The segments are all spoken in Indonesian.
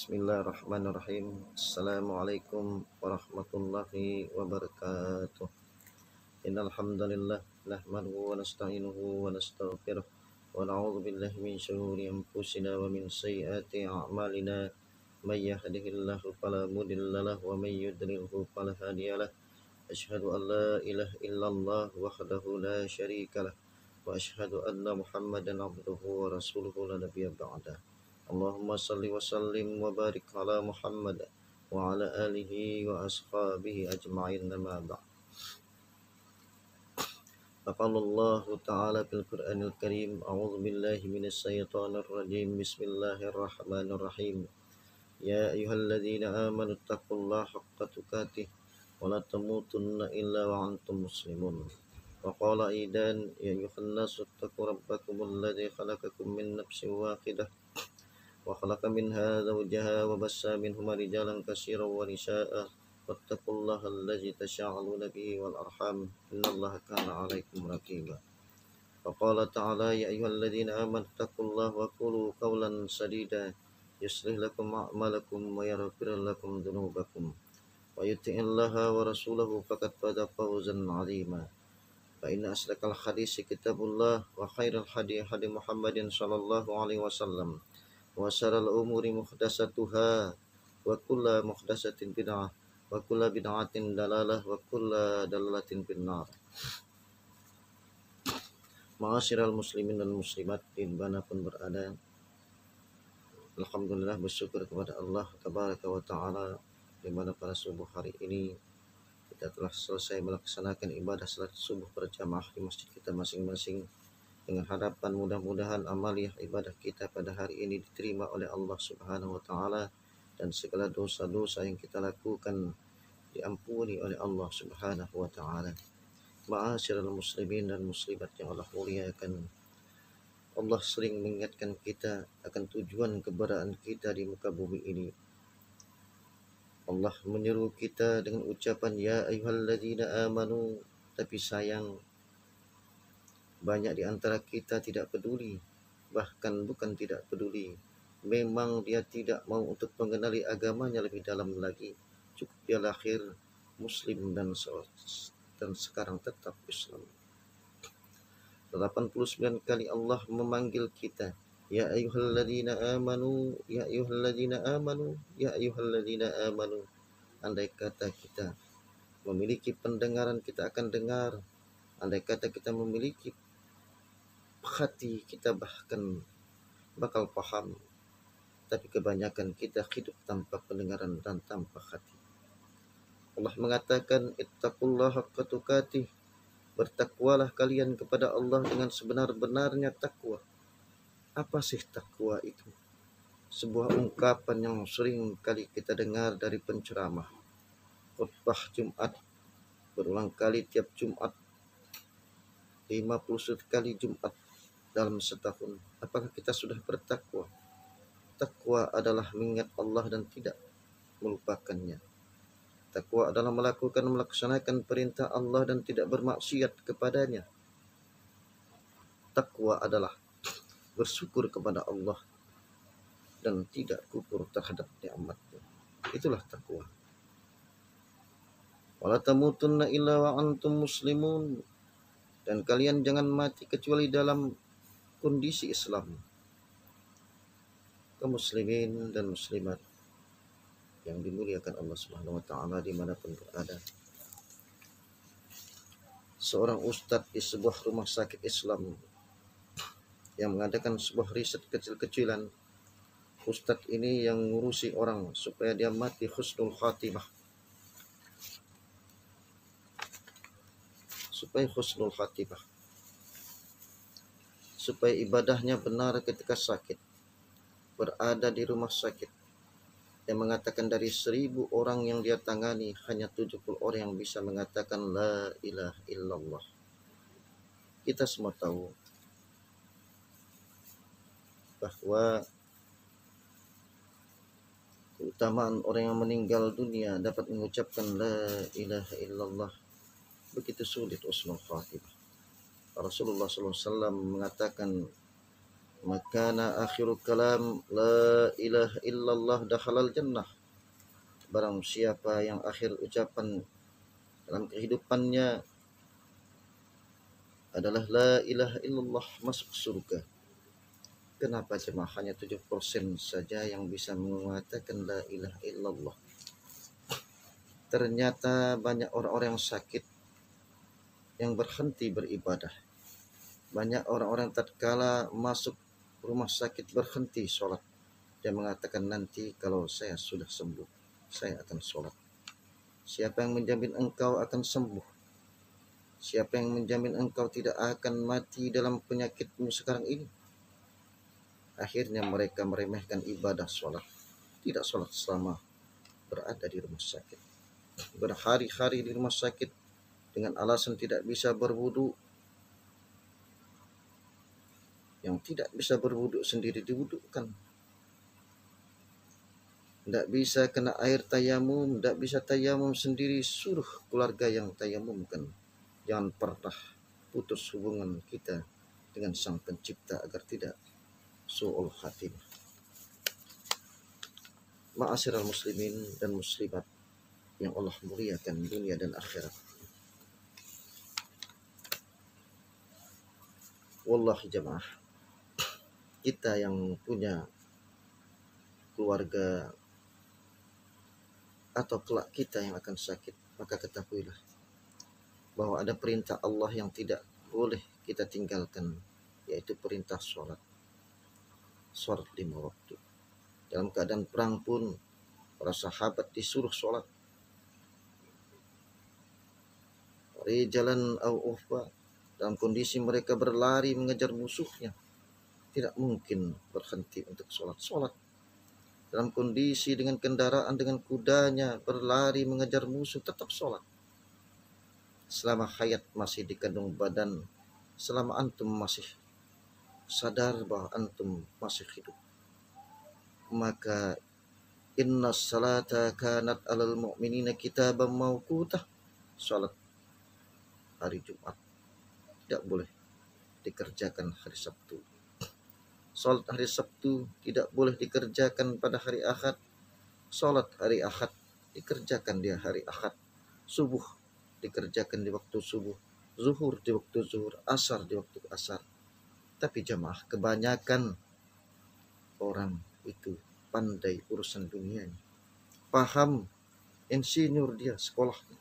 Bismillahirrahmanirrahim. Assalamualaikum warahmatullahi wabarakatuh. Innal hamdalillah nahmaduhu wa nasta'inuhu wa nastaghfiruh wa na'udzu billahi min shururi anfusina wa min sayyiati a'malina. May yahdihillahu fala mudilla lahu wa may yudlilhu fala hadiyalah. Asyhadu an la ilaha illallah wahdahu la syarika lah wa asyhadu anna Muhammadan abduhu wa rasuluhu la nabiyya ba'da. Allahumma salli wa sallim wa barik ala Muhammad wa ala alihi wa ashabihi ajma'in amma ba'd. Faqala Allah ta'ala fil Qur'anil Karim, a'udzu billahi minasy syaithanir rajim. Bismillahirrahmanirrahim. Ya ayyuhalladzina amanu taqullaha haqqa tuqatih wa la tamutunna illa wa antum muslimun. Wa qala aidan ya ayyuhan nasu taqu rabbakumul ladzi khalaqakum min nafsin wahidah وخلق منها زوجها وبث منهما رجالا كثيرا ونساء واتقوا الله الذي تساءلون به والأرحام إن الله كان عليكم رقيبا. وقال تعالى يا أيها الذين آمنوا اتقوا الله وقولوا قولا سديدا يصلح لكم أعمالكم ويغفر لكم ذنوبكم ويطع الله ورسوله فقد فاز فوزا عظيما. فإن أصدق الحديث كتاب الله وخير الهدي هدي محمد صلى الله عليه وسلم wa syarrul umuri muhdatsatuha wa kullu muhdatsatin bid'ah wa kullu bid'atin dalalah wa kullu dalalatin finnar. Ma'asyiral muslimin dan muslimat dimanapun berada, alhamdulillah bersyukur kepada Allah tabaraka wa taala di mana pada subuh hari ini kita telah selesai melaksanakan ibadah salat subuh berjamaah di masjid kita masing-masing, dengan harapan mudah-mudahan amaliyah ibadah kita pada hari ini diterima oleh Allah Subhanahu wa taala dan segala dosa-dosa yang kita lakukan diampuni oleh Allah Subhanahu wa taala. Ma'asyiral muslimin dan muslimat yang Allah muliakan, Allah sering mengingatkan kita akan tujuan keberadaan kita di muka bumi ini. Allah menyeru kita dengan ucapan ya ayyuhalladzina amanu, tapi sayang banyak di antara kita tidak peduli, bahkan bukan tidak peduli, memang dia tidak mau untuk mengenali agamanya lebih dalam lagi. Cukup dia lahir muslim dan sekarang tetap Islam. 89 kali Allah memanggil kita, ya ayyuhalladzina amanu, ya ayyuhalladzina amanu, ya ayyuhalladzina amanu. Andai kata kita memiliki pendengaran, kita akan dengar. Andai kata kita memiliki hati, kita bahkan bakal paham. Tapi kebanyakan kita hidup tanpa pendengaran dan tanpa hati. Allah mengatakan ittaqullaha haqqa tuqatih, bertakwalah kalian kepada Allah dengan sebenar-benarnya takwa. Apa sih takwa itu? Sebuah ungkapan yang sering kali kita dengar dari penceramah, khutbah Jumat, berulang kali tiap Jumat, 50 kali Jumat dalam setahun. Apakah kita sudah bertakwa? Takwa adalah mengingat Allah dan tidak melupakannya. Takwa adalah melaksanakan perintah Allah dan tidak bermaksiat kepadanya. Takwa adalah bersyukur kepada Allah dan tidak kufur terhadap nikmat-Nya. Itulah takwa. Wala tamutunna illa wa antum muslimun, dan kalian jangan mati kecuali dalam kondisi Islam. Kaum muslimin dan muslimat yang dimuliakan Allah Subhanahu wa taala dimanapun berada. Seorang ustadz di sebuah rumah sakit Islam yang mengadakan sebuah riset kecil-kecilan. Ustadz ini yang ngurusi orang supaya dia mati husnul khatimah. Supaya ibadahnya benar ketika sakit, berada di rumah sakit. Yang mengatakan dari 1000 orang yang dia tangani, hanya 70 orang yang bisa mengatakan la ilaha illallah. Kita semua tahu bahwa keutamaan orang yang meninggal dunia dapat mengucapkan la ilaha illallah begitu sulit husnul khatimah. Rasulullah SAW mengatakan Makana akhiru kalam la ilaha illallah dakhalal jannah. Barang siapa yang akhir ucapan dalam kehidupannya adalah la ilaha illallah, masuk surga. Kenapa cuma hanya 7% saja yang bisa mengatakan la ilaha illallah? Ternyata banyak orang-orang yang sakit yang berhenti beribadah. Banyak orang-orang tatkala masuk rumah sakit berhenti sholat. Dia mengatakan, nanti kalau saya sudah sembuh, saya akan sholat. Siapa yang menjamin engkau akan sembuh? Siapa yang menjamin engkau tidak akan mati dalam penyakitmu sekarang ini? Akhirnya mereka meremehkan ibadah sholat. Tidak sholat selama berada di rumah sakit. Berhari-hari di rumah sakit dengan alasan tidak bisa berwudu. Yang tidak bisa berwudu sendiri diwudukkan. Tidak bisa kena air tayamum, tidak bisa tayamum sendiri, suruh keluarga yang tayamumkan. Jangan pernah putus hubungan kita dengan Sang Pencipta agar tidak su'ul khatimah. Ma'asyiral muslimin dan muslimat yang Allah muliakan dunia dan akhirat. Wallahi jamaah, kita yang punya keluarga atau kelak kita yang akan sakit, maka ketahuilah bahwa ada perintah Allah yang tidak boleh kita tinggalkan, yaitu perintah sholat. Sholat 5 waktu. Dalam keadaan perang pun para sahabat disuruh sholat. Rijalan au uhba, dalam kondisi mereka berlari mengejar musuhnya, tidak mungkin berhenti untuk sholat. Dalam kondisi dengan kendaraan, dengan kudanya berlari mengejar musuh, tetap sholat. Selama hayat masih dikandung badan, selama antum masih sadar bahwa antum masih hidup, maka inna salata kanat alal mu'minina kitaban mawqutah. Salat hari Jumat tidak boleh dikerjakan hari Sabtu. Salat hari Sabtu tidak boleh dikerjakan pada hari Ahad. Salat hari Ahad dikerjakan di hari Ahad. Subuh dikerjakan di waktu subuh. Zuhur di waktu zuhur. Asar di waktu asar. Tapi jamaah, kebanyakan orang itu pandai urusan dunianya. Paham, insinyur dia sekolahnya,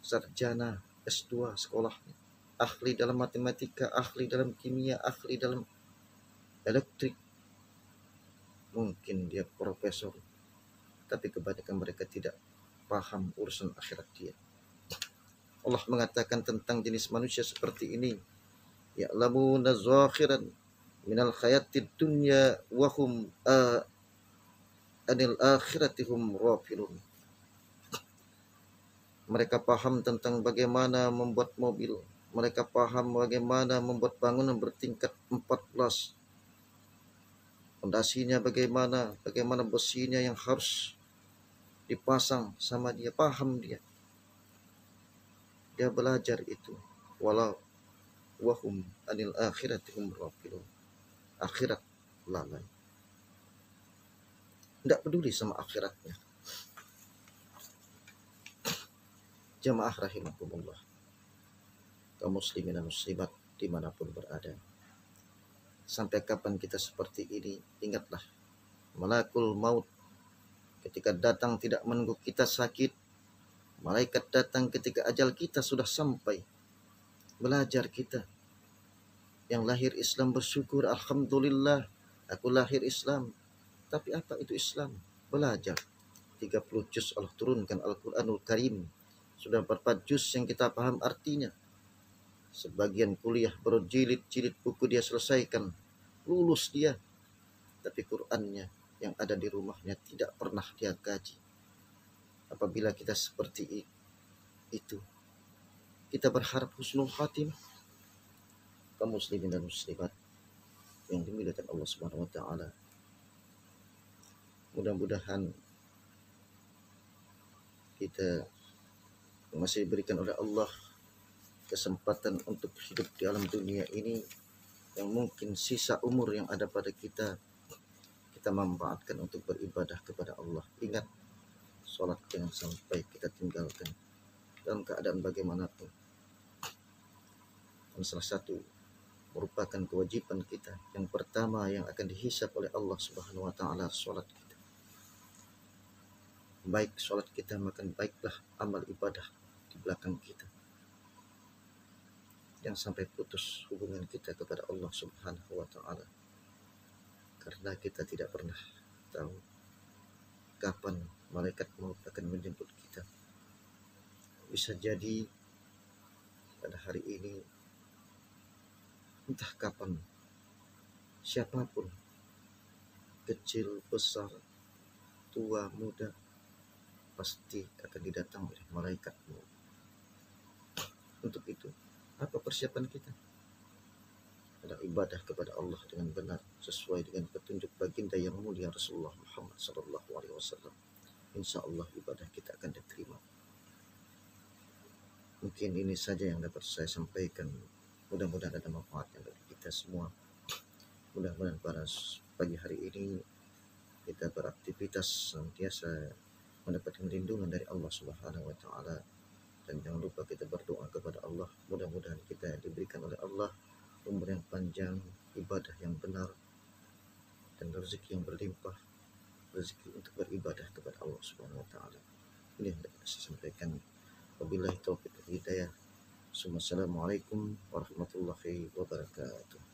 sarjana S2 sekolahnya, ahli dalam matematika, ahli dalam kimia, ahli dalam elektrik. Mungkin dia profesor, tapi kebanyakan mereka tidak paham urusan akhirat dia. Allah mengatakan tentang jenis manusia seperti ini, ya'lamuna zakhiran minal hayatid dunya wa hum anil akhiratihum ghafilun. Mereka paham tentang bagaimana membuat mobil. Mereka paham bagaimana membuat bangunan bertingkat 14. Fondasinya bagaimana besinya yang harus dipasang sama dia. Paham dia. Dia belajar itu. Walau wahum anil akhiratihum ghafilun. Akhirat lalai. Tidak peduli sama akhiratnya. Jamaah rahimakumullah, kaum muslimin dan muslimat dimanapun berada. Sampai kapan kita seperti ini? Ingatlah, malakul maut ketika datang tidak menunggu kita sakit. Malaikat datang ketika ajal kita sudah sampai. Belajar kita. Yang lahir Islam bersyukur, alhamdulillah, aku lahir Islam. Tapi apa itu Islam? Belajar. 30 juz Allah turunkan Al-Quranul Karim. Sudah berapa juz yang kita paham artinya. Sebagian kuliah berjilid-jilid buku dia selesaikan. Lulus dia. Tapi Qur'annya yang ada di rumahnya tidak pernah dia kaji. Apabila kita seperti itu, kita berharap husnul khatimah. Kaum muslimin dan muslimat yang dimuliakan Allah Subhanahu wa taala. Mudah-mudahan kita masih diberikan oleh Allah kesempatan untuk hidup di alam dunia ini yang mungkin sisa umur yang ada pada kita, kita manfaatkan untuk beribadah kepada Allah. Ingat, sholat jangan sampai kita tinggalkan dalam keadaan bagaimanapun. Dan salah satu merupakan kewajiban kita yang pertama yang akan dihisab oleh Allah Subhanahu wa taala, sholat kita. Baik sholat kita, maka baiklah amal ibadah di belakang kita. Jangan sampai putus hubungan kita kepada Allah Subhanahu wa taala, karena kita tidak pernah tahu kapan malaikat maut akan menjemput kita. Bisa jadi pada hari ini, entah kapan, siapapun, kecil, besar, tua, muda, pasti akan didatangi oleh malaikat maut. Untuk itu, apa persiapan kita? Adalah ibadah kepada Allah dengan benar, sesuai dengan petunjuk baginda yang mulia Rasulullah Muhammad SAW. Insya Allah ibadah kita akan diterima. Mungkin ini saja yang dapat saya sampaikan. Mudah-mudahan ada manfaatnya bagi kita semua. Mudah-mudahan pada pagi hari ini kita beraktivitas senantiasa mendapatkan lindungan dari Allah Subhanahu wa taala, dan jangan lupa kita berdoa kepada Allah. Mudah-mudahan kita diberikan oleh Allah umur yang panjang, ibadah yang benar, dan rezeki yang berlimpah, rezeki untuk beribadah kepada Allah Subhanahu wa taala. Ini yang dapat saya sampaikan. Wabillahi taufiq wal hidayah. Assalamualaikum warahmatullahi wabarakatuh.